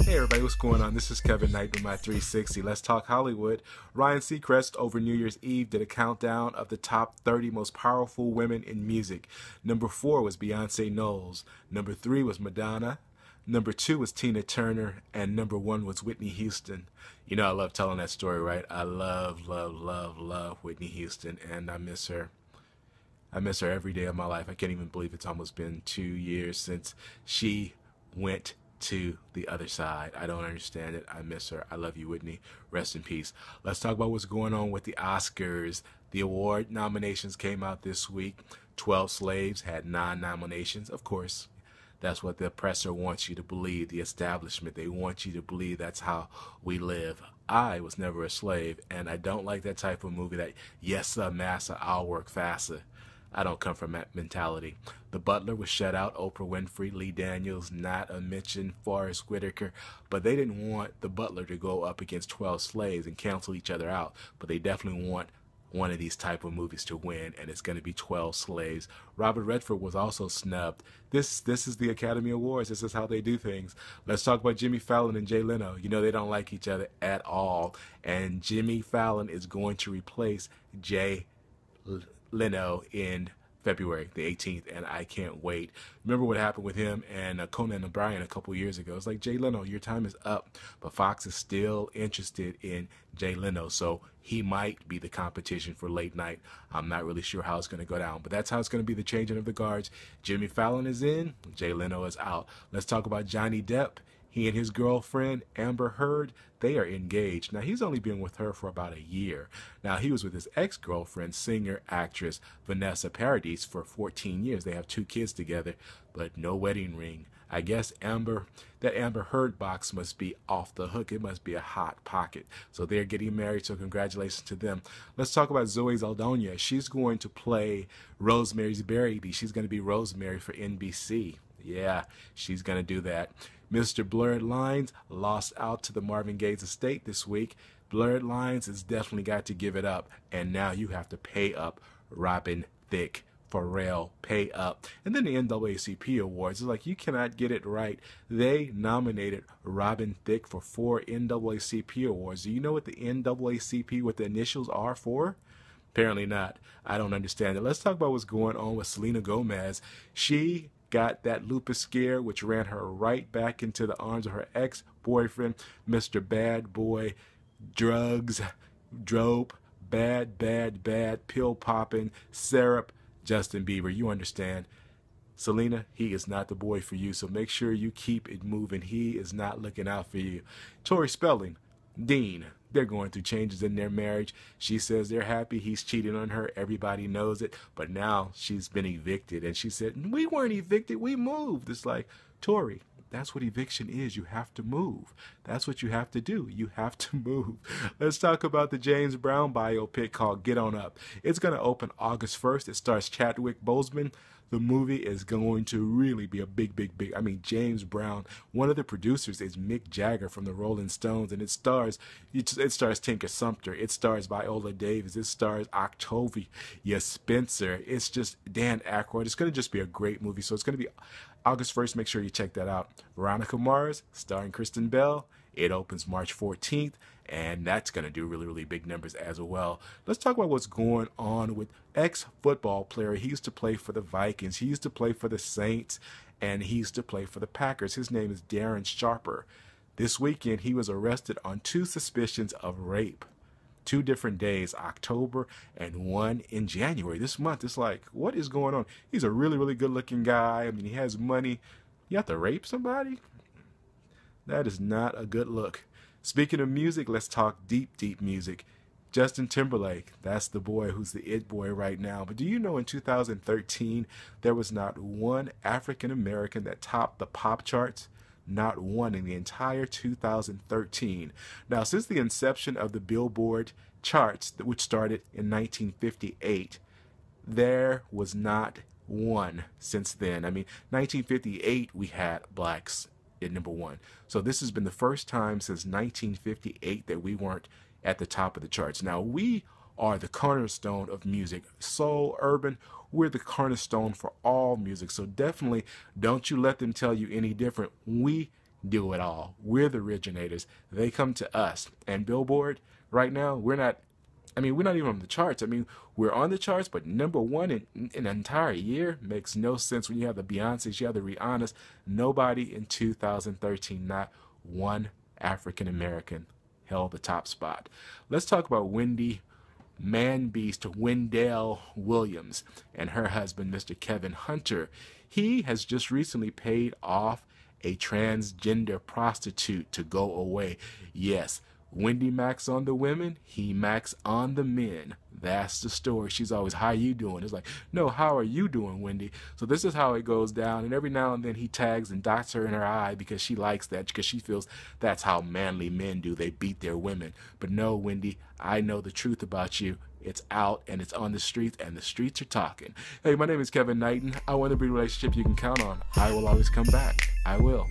Hey everybody, what's going on? This is Kevin Knight with my 360. Let's talk Hollywood. Ryan Seacrest over New Year's Eve did a countdown of the top 30 most powerful women in music. Number 4 was Beyonce Knowles. Number 3 was Madonna. Number 2 was Tina Turner. And number 1 was Whitney Houston. You know I love telling that story, right? I love Whitney Houston, and I miss her. I miss her every day of my life. I can't even believe it's almost been 2 years since she went to the other side. I don't understand it. I miss her. I love you, Whitney. Rest in peace. Let's talk about what's going on with the Oscars. The award nominations came out this week. 12 Slaves had 9 nominations. Of course, that's what the oppressor wants you to believe, the establishment. They want you to believe that's how we live. I was never a slave, and I don't like that type of movie that, yes, sir, massa, I'll work faster. I don't come from that mentality. The Butler was shut out. Oprah Winfrey, Lee Daniels, not a mention, Forrest Whitaker. But they didn't want The Butler to go up against 12 Slaves and cancel each other out. But they definitely want one of these type of movies to win, and it's going to be 12 Slaves. Robert Redford was also snubbed. This is the Academy Awards. This is how they do things. Let's talk about Jimmy Fallon and Jay Leno. You know they don't like each other at all. And Jimmy Fallon is going to replace Jay Leno in February the 18th, and I can't wait. Remember what happened with him and Conan O'Brien a couple years ago? It's like, Jay Leno, your time is up, but Fox is still interested in Jay Leno, so he might be the competition for late night. I'm not really sure how it's going to go down, but that's how it's going to be, the changing of the guards. Jimmy Fallon is in, Jay Leno is out. Let's talk about Johnny Depp. He and his girlfriend, Amber Heard, they are engaged. Now, he's only been with her for about a year. Now, he was with his ex-girlfriend, singer-actress Vanessa Paradis, for 14 years. They have 2 kids together, but no wedding ring. I guess that Amber Heard box must be off the hook. It must be a hot pocket. So they're getting married, so congratulations to them. Let's talk about Zoe Saldana. She's going to play Rosemary's Baby. She's going to be Rosemary for NBC. Yeah, she's going to do that. Mr. Blurred Lines lost out to the Marvin Gaye's estate this week. Blurred Lines has definitely got to give it up, and now you have to pay up. Robin Thicke, Pharrell, pay up. And then the NAACP Awards, it's like you cannot get it right. They nominated Robin Thicke for 4 NAACP Awards. Do you know what the NAACP, what the initials are for? Apparently not. I don't understand it. Let's talk about what's going on with Selena Gomez. She got that lupus scare, which ran her right back into the arms of her ex-boyfriend, Mr. Bad Boy, drugs, dope, bad, pill-popping, syrup, Justin Bieber. You understand. Selena, he is not the boy for you, so make sure you keep it moving. He is not looking out for you. Tori Spelling, Dean, they're going through changes in their marriage. She says they're happy he's cheating on her. Everybody knows it. But now she's been evicted. And she said, we weren't evicted. We moved. It's like, Tori, that's what eviction is. You have to move. That's what you have to do. You have to move. Let's talk about the James Brown biopic called Get On Up. It's going to open August 1st. It stars Chadwick Boseman. The movie is going to really be a big. I mean, James Brown. One of the producers is Mick Jagger from the Rolling Stones, and it stars Tinker Sumter. It stars Viola Davis. It stars Octavia Spencer. It's just Dan Aykroyd. It's going to just be a great movie. So it's going to be August 1st. Make sure you check that out. Veronica März, starring Kristen Bell. It opens March 14th, and that's going to do really big numbers as well. Let's talk about what's going on with ex-football player. He used to play for the Vikings. He used to play for the Saints, and he used to play for the Packers. His name is Darren Sharper. This weekend, he was arrested on 2 suspicions of rape. 2 different days, October and 1 in January. This month, it's like, what is going on? He's a really good-looking guy. I mean, he has money. You have to rape somebody? That is not a good look. Speaking of music, let's talk deep music. Justin Timberlake, that's the boy who's the it boy right now. But do you know in 2013, there was not one African American that topped the pop charts? Not one in the entire 2013. Now, since the inception of the Billboard charts, which started in 1958, there was not one since then. I mean, 1958, we had blacks at number 1. So this has been the first time since 1958 that we weren't at the top of the charts. Now, we are the cornerstone of music. Soul, urban, we're the cornerstone for all music. So definitely don't you let them tell you any different. We do it all. We're the originators. They come to us. And Billboard, right now, we're not even on the charts. I mean, we're on the charts, but number one in an entire year makes no sense when you have the Beyoncés, you have the Rihannas. Nobody in 2013, not one African American, held the top spot. Let's talk about Wendy Man Beast Wendell Williams and her husband, Mr. Kevin Hunter. He has just recently paid off a transgender prostitute to go away. Yes, Wendy Max on the women, he Max on the men. That's the story. She's always, how you doing? It's like, no, how are you doing, Wendy? So this is how it goes down. And every now and then he tags and dots her in her eye because she likes that, because she feels that's how manly men do. They beat their women. But no, Wendy, I know the truth about you. It's out and it's on the streets, and the streets are talking. Hey, my name is Kevin Knighton. I want to be a relationship you can count on. I will always come back. I will.